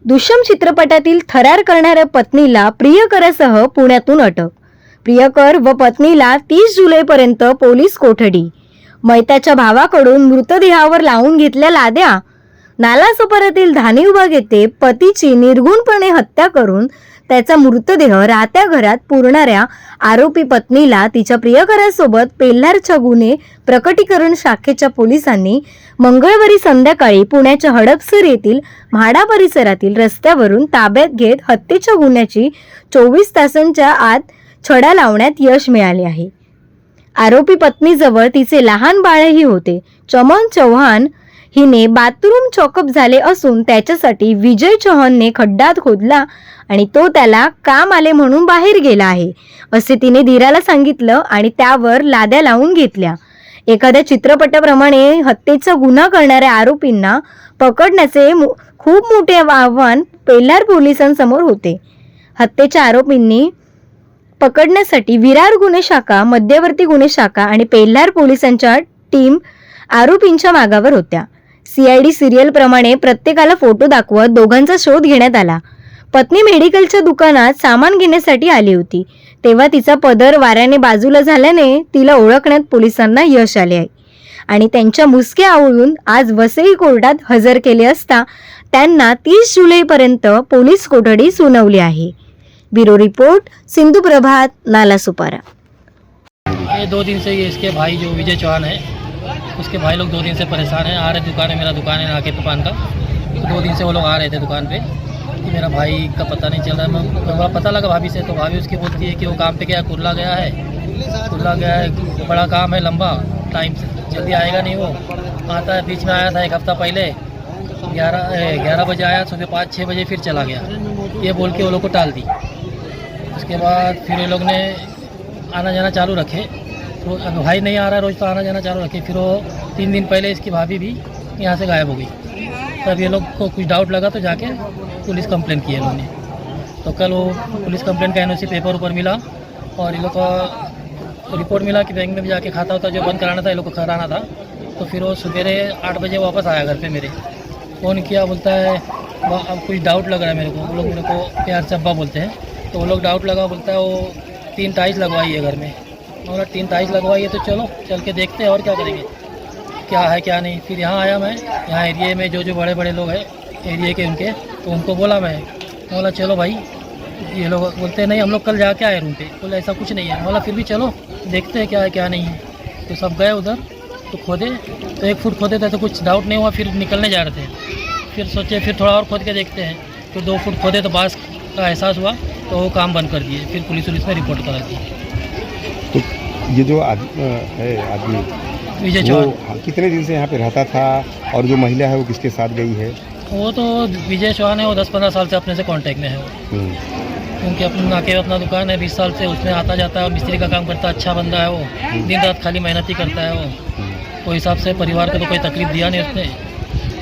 दुष्यम चित्रपटातील थरार करणाऱ्या पत्नीला प्रियकरासह पुण्यातून अटक. प्रियकर व पत्नीला 30 जुलैपर्यंत पोलीस कोठडी. मैताच्या भावाकडून मृतदेहावर लावून घेतल्या लाद्या. नालासोपाऱ्यातील धानिवबाग येथे पतीची निर्घुणपणे हत्या करून त्याचा मृतदेह राहत्या घरात पुरणाऱ्या आरोपी पत्नीला तिच्या प्रियकरासोबत पेल्हारच्या गुन्हे प्रकटीकरण शाखेच्या पोलिसांनी मंगळवारी संध्याकाळी पुण्याच्या हडपसर येथील म्हाडा परिसरातील रस्त्यावरून ताब्यात घेत हत्येच्या गुन्ह्याची 24 तासांच्या आत छडा लावण्यात यश मिळाले आहे. आरोपी पत्नीजवळ तिचे लहान बाळही होते. चमन चौहान हिने बाथरूम चॉकअप झाले असून त्याच्यासाठी विजय चौहानने खड्डा खोदला आणि तो त्याला काम आले म्हणून बाहेर गेला आहे असे तिने धीराला सांगितलं आणि त्यावर लाद्या लावून घेतल्या. एखाद्या चित्रपटाप्रमाणे हत्येचा गुन्हा करणाऱ्या आरोपींना पकडण्याचे खूप मोठे आव्हान पेल्हार पोलिसांसमोर होते. हत्येच्या आरोपींनी पकडण्यासाठी विरार गुन्हे शाखा, मध्यवर्ती गुन्हे शाखा आणि पेल्हार पोलिसांच्या टीम आरोपींच्या मागावर होत्या. CID सिरियल प्रमाणे प्रत्येकाला फोटो दाखवत दोघांचा शोध घेण्यात आला. पत्नी मेडिकलच्या दुकानात सामान घेण्यासाठी आली होती तेव्हा तिचा पदर वाऱ्याने बाजूला झाल्याने तिला ओळखण्यात पोलिसांना यश आले आहे आणि त्यांच्या मुसक्या आवळून आज वसई कोर्टात हजर केले असता त्यांना 30 जुलैपर्यंत पोलीस कोठडी सुनावली आहे. ब्युरो रिपोर्ट, सिंधु प्रभात, नालासोपारा. ये 2 दिन से ये इसके भाई जो विजय चौहान है, उसके भाई लोग 2 दिन से परेशान हैं. आ रहे दुकान है, मेरा दुकान है नाके दुकान का. 2 दिन से वो लोग आ रहे थे दुकान पे कि मेरा भाई का पता नहीं चल रहा है. मैं पता लगा भाभी से, तो भाभी उसकी बोलती है कि वो काम पे गया, कुर्ला गया है, बड़ा काम है, लंबा टाइम से जल्दी आएगा नहीं. वो आता है, बीच में आया था 1 हफ्ता पहले, 11 बजे आया, सुबह 5-6 बजे फिर चला गया. ये बोल के वो लोग को टाल दी. उसके बाद फिर ये लोग ने आना जाना चालू रखे. तो भाई नहीं आ रहा है रोज़, तो आना जाना चालू रखे. फिर वो 3 दिन पहले इसकी भाभी भी यहाँ से गायब हो गई. तब ये लोग को कुछ डाउट लगा तो जाके पुलिस कंप्लेन की है इन्होंने. तो कल वो पुलिस कंप्लेन का NOC पेपर ऊपर मिला और ये लोग को रिपोर्ट मिला कि बैंक में भी जाके खाता होता जो बंद कराना था ये लोग को कराना था. तो फिर वो सवेरे 8 बजे वापस आया घर पे. मेरे फ़ोन किया, बोलता है अब कुछ डाउट लग रहा है मेरे को. वो लोग मेरे को प्यार से अब्बा बोलते हैं. तो वो लोग डाउट लगा, बोलता है वो 3 टाइल्स लगवाई है घर में. और 3 टाइल्स लगवाई है तो चलो चल के देखते हैं और क्या करेंगे, क्या है क्या नहीं. फिर यहाँ आया मैं, यहाँ एरिए में जो बड़े बड़े लोग हैं एरिए के उनके, तो उनको बोला मैं, बोला चलो भाई. ये लोग बोलते हैं नहीं हम लोग कल जाके आए रूम पे. बोला ऐसा कुछ नहीं है. बोला फिर भी चलो देखते हैं क्या है क्या नहीं है. तो सब गए उधर, तो खोदे, तो 1 फुट खोदे थे तो कुछ डाउट नहीं हुआ. फिर निकलने जा रहे थे, फिर सोचे फिर थोड़ा और खोद के देखते हैं. फिर 2 फुट खोदे तो बांस का एहसास हुआ तो वो काम बंद कर दिए. फिर पुलिस में रिपोर्ट करा दी. तो ये जो आदमी विजय चौहान, कितने दिन से यहाँ पे रहता था और जो महिला है वो किसके साथ गई है? वो तो विजय चौहान है, वो 10-15 साल से अपने से कांटेक्ट में है. वो क्योंकि अपने नाके अपना दुकान है 20 साल से, उसमें आता जाता है, मिस्त्री का काम करता है. अच्छा बंदा है वो, दिन रात खाली मेहनत ही करता है वो. तो हिसाब से परिवार को तो कोई तकलीफ दिया नहीं उसने.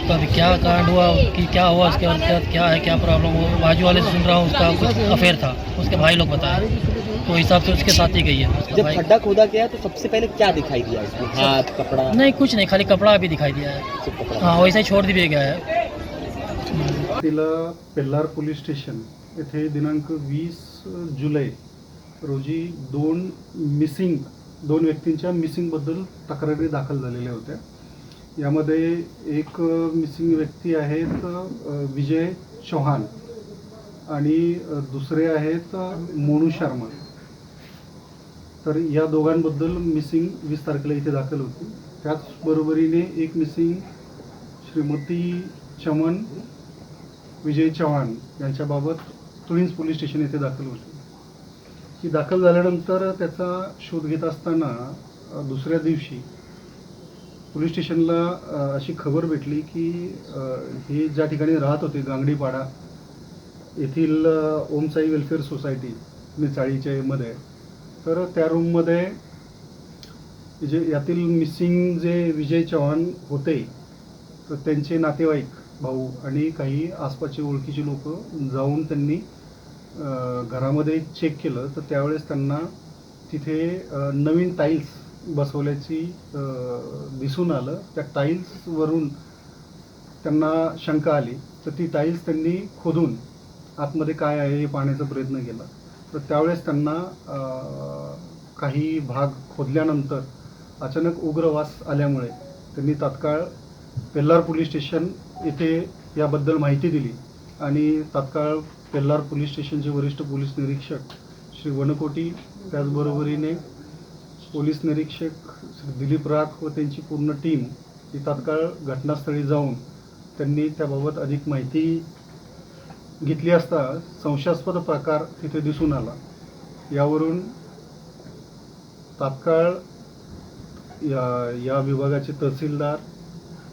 तो अभी क्या कांड हुआ कि क्या हुआ उसके बाद क्या है क्या प्रॉब्लम, वो बाजू वाले से सुन रहा हूँ उसका कुछ अफेयर था, उसके भाई लोग बताए. तो हिसाब से उसके साथ ही गई है. जब खड्डा खोदा गया तो सबसे पहले क्या दिखाई दिया इसमें? हाथ, कपड़ा? नहीं कुछ नहीं, खाली कपड़ा अभी दिखाई दिया है. हाँ वैसा ही छोड़ दिया गया है. तिला पेल्हार पोलीस स्टेशन येथे दिनांक 20 जुलै रोजी 2 व्यक्तींच्या मिसिंगबद्दल तक्रारी दाखल झालेल्या होत्या. यामध्ये एक मिसिंग व्यक्ती आहेत विजय चौहान आणि दुसरे आहेत मोनू शर्मा. तर या दोघांबद्दल मिसिंग 20 तारखेला इथे दाखल होती. त्याचबरोबरीने एक मिसिंग श्रीमती चमन विजय चौहान यांच्याबाबत ट्विन्स पोलीस स्टेशन येथे दाखल होती. ही दाखल झाल्यानंतर त्याचा शोध घेत असताना दुसऱ्या दिवशी पोलीस स्टेशनला अशी खबर भेटली की हे ज्या ठिकाणी राहत होते गांगडीपाडा येथील ओमसाई वेलफेअर सोसायटी निचाळीच्या मध्ये, तर त्या रूममध्ये जे यातील मिसिंग जे विजय चौहान होते तर त्यांचे नातेवाईक, भाऊ आणि काही आसपासचे ओळखीचे लोक जाऊन त्यांनी घरामध्ये चेक केलं. तर त्यावेळेस त्यांना तिथे नवीन टाईल्स बसवल्याची दिसून आलं. त्या टाईल्सवरून त्यांना शंका आली तर ती टाईल्स त्यांनी खोदून आतमध्ये काय आहे हे पाहण्याचा प्रयत्न केला. तर त्यावेळेस त्यांना काही भाग खोदल्यानंतर अचानक उग्र वास आल्यामुळे त्यांनी तात्काळ पेल्लार पोलीस स्टेशन येथे याबद्दल माहिती दिली आणि तात्काळ पेल्लार पोलीस स्टेशनचे वरिष्ठ पोलीस निरीक्षक श्री वनकोटी, त्याचबरोबरीने पोलीस निरीक्षक श्री दिलीप राख व त्यांची पूर्ण टीम ही तात्काळ घटनास्थळी जाऊन त्यांनी त्याबाबत अधिक माहिती घेतली असता संशयास्पद प्रकार तिथे दिसून आला. यावरून तात्काळ या विभागाचे तहसीलदार,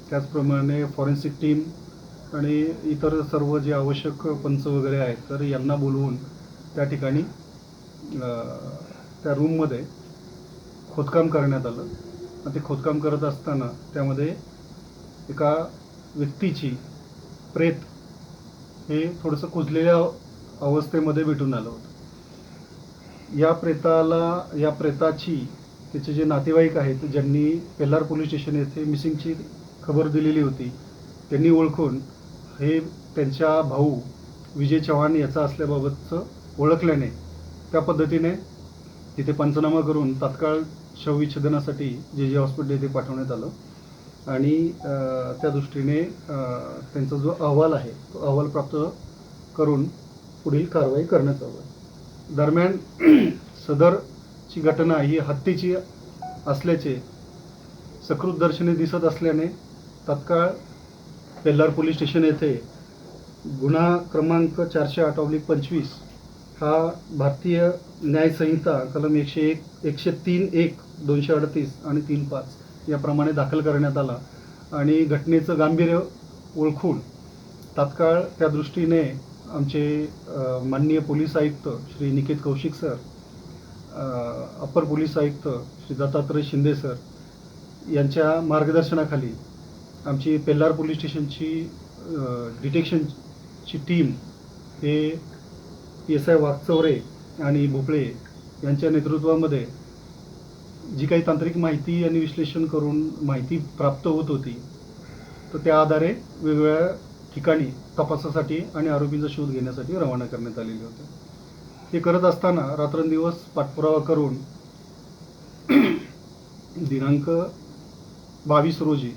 त्याचप्रमाणे फॉरेन्सिक टीम आणि इतर सर्व जे आवश्यक पंच वगैरे आहेत तर यांना बोलवून त्या ठिकाणी त्या रूममध्ये खोदकाम करण्यात आलं. आणि ते खोदकाम करत असताना त्यामध्ये एका व्यक्तीची प्रेत हे थोडंसं कुजलेल्या अवस्थेमध्ये भेटून आलं होतं. या प्रेताची त्याचे जे नातेवाईक आहेत ज्यांनी पेल्लार पोलीस स्टेशन येथे मिसिंगची खबर दिलेली होती त्यांनी ओळखून हे त्यांच्या भाऊ विजय चव्हाण याचा असल्याबाबतचं ओळखल्याने त्या पद्धतीने तिथे पंचनामा करून तात्काळ शवविच्छेदनासाठी जे हॉस्पिटल येथे पाठवण्यात आलं आणि त्या दृष्टीने त्यांचा जो अहवाल आहे तो अहवाल प्राप्त करून पुढील कारवाई करण्यात आली. दरम्यान सदरची घटना ही हत्येची असल्याचे सकृत दर्शनी दिसत असल्याने तात्काळ पेल्लार पोलीस स्टेशन येथे गुन्हा क्रमांक 408/25 हा भारतीय न्याय संहिता कलम 101, 103(1), 238 आणि 3(5) याप्रमाणे दाखल करण्यात आला आणि घटनेचं गांभीर्य ओळखून तात्काळ त्या दृष्टीने आमचे माननीय पोलीस आयुक्त श्री निकेत कौशिक सर, अपर पोलीस आयुक्त श्री दत्तात्रय शिंदे सर यांच्या मार्गदर्शनाखाली आमची पेल्लार पोलीस स्टेशनची डिटेक्शनची टीम हे PSI वाघचौरे आणि भोपळे यांच्या नेतृत्वामध्ये जी काही तांत्रिक माहिती आणि विश्लेषण करून माहिती प्राप्त होत होती तर त्या आधारे वेगवेगळ्या ठिकाणी तपासासाठी आणि आरोपींचा शोध घेण्यासाठी रवाना करण्यात आलेले होते. हे करत असताना रात्रंदिवस पाठपुरावा करून दिनांक 22 रोजी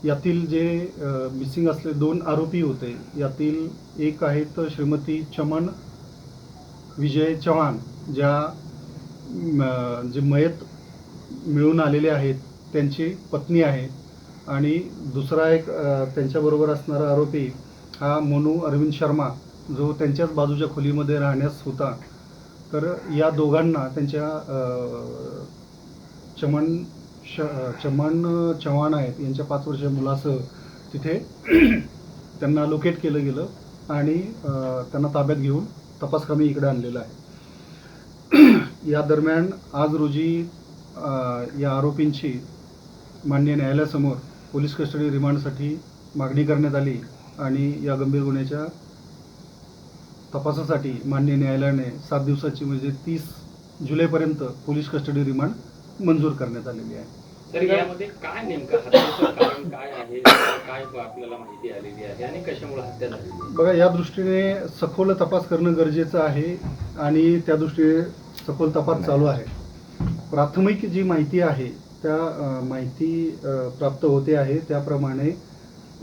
यातील जे मिसिंग असले 2 आरोपी होते यातील एक आहेत श्रीमती चमन विजय चव्हाण जे मयत मिळून आलेले आहेत त्यांची पत्नी आहे आणि दुसरा एक त्यांच्याबरोबर असणारा आरोपी हा मोनू अरविंद शर्मा जो त्यांच्याच बाजूच्या खोलीमध्ये राहण्यास होता. तर या दोघांना त्यांच्या चमन चव्हाण आहेत यांच्या 5 वर्षीय मुलासह तिथे त्यांना लोकेट केलं गेलं आणि त्यांना ताब्यात घेऊन तपासकामी इकडे आणलेलं आहे. या दरम्यान आज रोजी या आरोपींची माननीय न्यायालयासमोर पोलीस कस्टडी रिमांडसाठी मागणी करण्यात आली आणि या गंभीर गुन्ह्याच्या तपासासाठी माननीय न्यायालयाने 7 दिवसाची म्हणजे 30 जुलैपर्यंत पोलीस कस्टडी रिमांड मंजूर करण्यात आलेली आहे. तर यामध्ये काय नेमकं हत्येचं कारण काय आहे, काय आपल्याला माहिती आलेली आहे आणि कशामुळे हत्या झाली? बघा, या दृष्टीने सखोल तपास करणं गरजेचं आहे आणि त्या दृष्टीने सखोल तपास चालू आहे. प्राथमिक जी माहिती आहे त्या माहिती प्राप्त होते आहे त्याप्रमाणे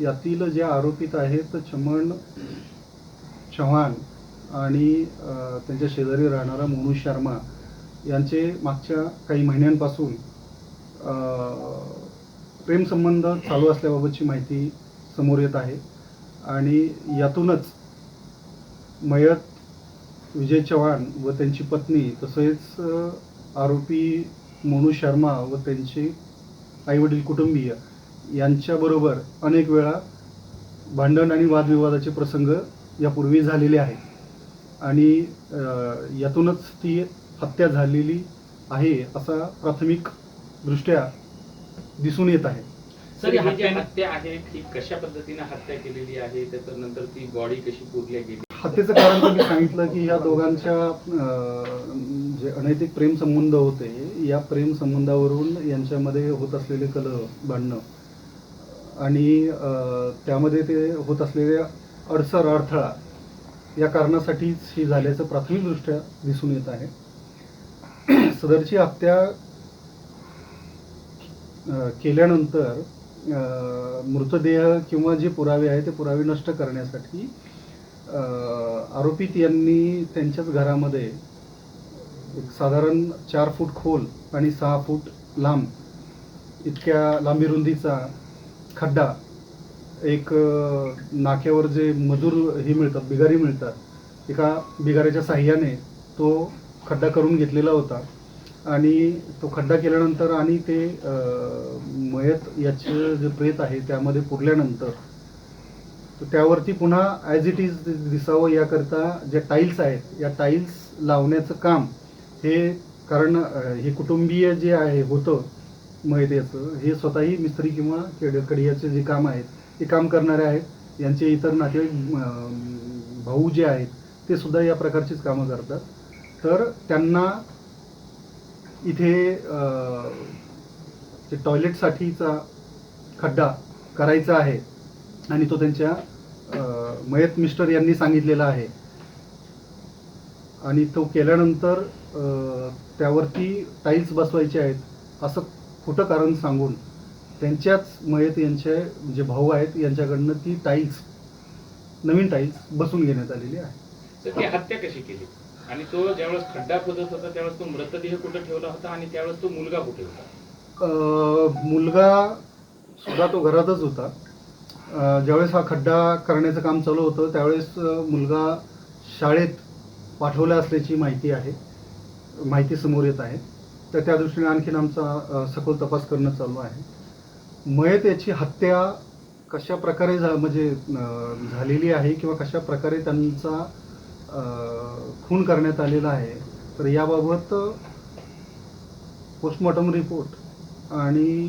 यातील जे आरोपित आहेत चमन चव्हाण आणि त्यांच्या शेजारी राहणारा मोनू शर्मा यांचे मागच्या काही महिन्यांपासून प्रेमसंबंध चालू असल्याबाबतची माहिती समोर येत आहे आणि यातूनच मयत विजय चव्हाण व त्यांची पत्नी तसेच आरोपी मोनू शर्मा व त्यांचे आईवडील कुटुंबीय यांच्याबरोबर अनेक वेळा भांडण आणि वादविवादाचे प्रसंग यापूर्वी झालेले आहेत आणि यातूनच ती हत्या झालेली आहे असा प्राथमिक दृष्ट्या दिसून येत आहे. सर, ही जी हत्या आहे ती कशा पद्धतीने हत्या केलेली आहे, त्याच्यानंतर ती बॉडी कशी पुरल्या गेली? हत्येचं कारण तर मी सांगितलं की या दोघांच्या जे अनैतिक प्रेमसंबंध होते या प्रेमसंबंधावरून यांच्यामध्ये होत असलेले कलह भांडणं आणि त्यामध्ये ते होत असलेल्या अडथळा या कारणासाठीच ही झाल्याचं प्राथमिकदृष्ट्या दिसून येत आहे. सदरची हत्या केल्यानंतर मृतदेह किंवा जे पुरावे आहेत ते पुरावे नष्ट करण्यासाठी आरोपित यांनी त्यांच्याच घरामध्ये एक साधारण 4 फूट खोल आणि 6 फूट लांब इतक्या लांबी रुंदीचा खड्डा, एक नाक्यावर जे मजूर हे मिळतात, बिगारी मिळतात, एका बिगाऱ्याच्या साह्याने तो खड्डा करून घेतलेला होता. आणि तो खड्डा केल्यानंतर आणि ते मयत याचे जे प्रेत आहे त्यामध्ये पुरल्यानंतर तर त्यावरती पुन्हा ॲज इट इज दिसावं याकरता ज्या टाईल्स आहेत या टाईल्स लावण्याचं काम हे, कारण हे कुटुंबीय जे आहे होतं मयतेचं, हे स्वतःही मिस्त्री किंवा कडियाचे जे काम आहेत ते काम करणारे आहेत. यांचे इतर नातेवाईक भाऊ जे आहेत ते सुद्धा या प्रकारचीच कामं करतात. तर त्यांना इथे ते टॉयलेटसाठीचा खड्डा करायचा आहे आणि तो त्यांच्या मयत मिस्टर यांनी सांगितलेला आहे. आणि तो केल्यानंतर त्यावरती टाईल्स बसवायचे आहेत असं खोटं कारण सांगून त्यांच्याच मयत यांचे जे भाऊ आहेत यांच्याकडनं ती टाईल्स, नवीन टाईल्स बसून घेण्यात आलेली आहे. तर ती हत्या कशी केली आणि तो ज्यावेळेस खड्डा खोदत होता त्यावेळेस तो मृतदेह कुठे ठेवला होता आणि त्यावेळेस तो मुलगा कुठे होता? मुलगा सुद्धा तो घरातच होता. ज्यावेळेस हा खड्डा करण्याचं काम चालू होतं त्यावेळेस मुलगा शाळेत पाठवला असल्याची माहिती समोर येत आहे. तर त्या दृष्टीने आणखीन आमचा सखोल तपास करणं चालू आहे. मयत याची हत्या कशा प्रकारे झालेली आहे किंवा कशा प्रकारे त्यांचा खून करण्यात आलेला आहे तर याबाबत पोस्टमॉर्टम रिपोर्ट आणि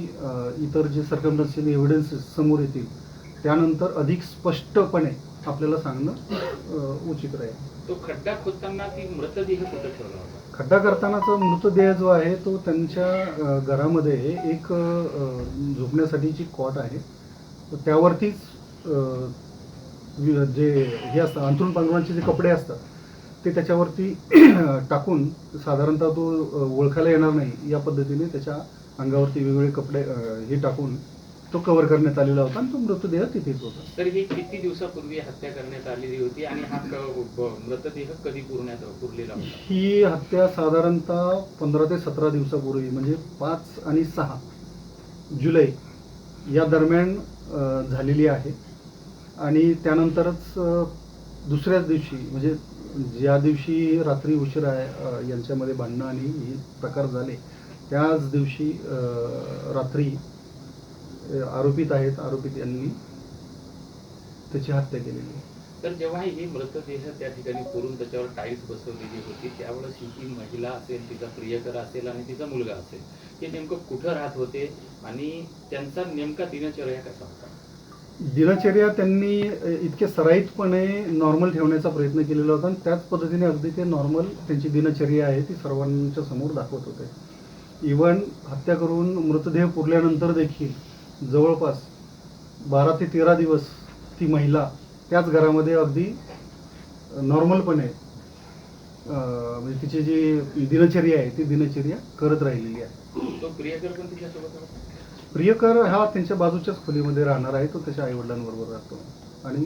इतर जे सर्कमस्टन्शियल एव्हिडन्सेस समोर येतील त्यानंतर अधिक स्पष्टपणे आपल्याला सांगणं उचित राहील. तो खड्डा खोदताना ती मृतदेह कुठे ठेवला होता? खड्डा करतानाचा मृतदेह जो आहे तो त्यांच्या घरामध्ये एक झोपण्यासाठीची कॉट आहे, त्यावरतीच जे हे असतं अंथरूण पांघरुणाचे जे कपडे असतात ते त्याच्यावरती टाकून, साधारणतः तो ओळखायला येणार नाही या पद्धतीने त्याच्या अंगावरती वेगवेगळे कपडे हे टाकून तो कव्हर करण्यात आलेला होता आणि तो मृतदेह तिथेच होता. तर ही किती दिवसापूर्वी हत्या करण्यात आलेली होती आणि हा मृतदेह कधी पुरलेला होता? ही हत्या साधारणतः 15 ते 17 दिवसापूर्वी म्हणजे 5 आणि 6 जुलै या दरम्यान झालेली आहे. आणि त्यानंतरच दुसऱ्याच दिवशी म्हणजे ज्या दिवशी रात्री उशिरा यांच्यामध्ये भांडणं आणि हे प्रकार झाले त्याच दिवशी रात्री आरोपित यांनी त्याची हत्या केलेली. तर जेव्हा ही मृतदेह त्या ठिकाणी पुरून त्याच्यावर टाईल्स बसवलेली होती त्यावेळेस ही महिला असेल, तिचा प्रियकर असेल आणि तिचा मुलगा असेल, हे नेमकं कुठं राहत होते आणि त्यांचा नेमका दिनचर्या कसा होता? दिनचर्या त्यांनी इतके सराईतपणे नॉर्मल ठेवण्याचा प्रयत्न केलेला होता आणि त्याच पद्धतीने अगदी ते नॉर्मल त्यांची दिनचर्या आहे ती सर्वांच्या समोर दाखवत होते. इवन हत्या करून मृतदेह पुरल्यानंतर देखील जवळपास 12 ते 13 दिवस ती महिला त्याच घरामध्ये अगदी नॉर्मलपणे म्हणजे तिची जी दिनचर्या आहे ती दिनचर्या करत राहिलेली आहे. तो प्रियकर पण तिच्यासोबत होता? प्रियकर हा त्यांच्या बाजूच्याच खोलीमध्ये राहणार आहे, तो त्याच्या आईवडिलांबरोबर राहतो आणि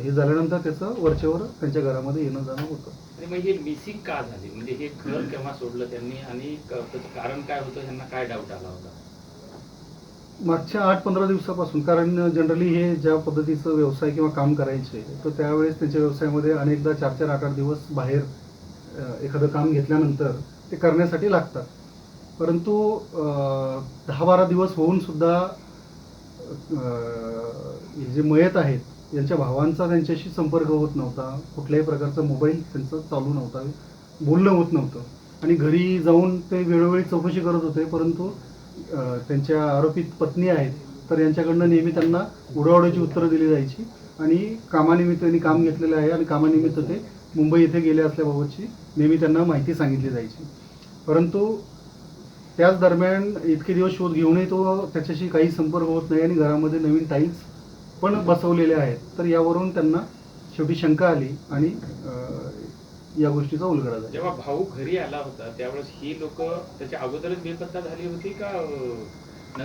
हे झाल्यानंतर त्याचं वरचेवर त्यांच्या घरामध्ये येणं जाणं होतं. आणि मग हे मिसिंग का झाली, म्हणजे हे घर केव्हा सोडलं त्यांनी आणि त्याचं कारण काय होतं, त्यांना काय डाऊट आला होता? मागच्या 8-15 दिवसापासून, कारण जनरली हे ज्या पद्धतीचं व्यवसाय किंवा काम करायचे तर त्यावेळेस त्यांच्या व्यवसायामध्ये अनेकदा 4-4, 8-8 दिवस बाहेर एखादं काम घेतल्यानंतर ते करण्यासाठी लागतात. परंतु 10-12 दिवस होऊन सुद्धा जे मयत आहेत यांच्या भावांचा त्यांच्याशी संपर्क होत नव्हता, कुठल्याही प्रकारचा मोबाईल त्यांचा चालू नव्हता, बोलणं होत नव्हतं आणि घरी जाऊन ते वेळोवेळी चौकशी करत होते. परंतु त्यांच्या आरोपित पत्नी आहेत तर यांच्याकडनं नेहमी त्यांना उडवाउडीची उत्तरं दिली जायची आणि कामानिमित्त त्यांनी काम घेतलेलं आहे आणि कामानिमित्त ते मुंबई येथे गेले असल्याबाबतची नेहमी त्यांना माहिती सांगितली जायची. परंतु त्याच दरम्यान इतके दिवस शोध घेऊनही तो त्याच्याशी काही संपर्क होत नाही आणि घरामध्ये नवीन टाईल्स पण बसवलेले आहेत. तर यावरून त्यांना शेवटी शंका आली आणि या गोष्टीचा उलगडा झाला. जेव्हा भाऊ घरी आला होता त्यावेळेस ही लोक त्याच्या अगोदरच बेपत्ता झाली होती का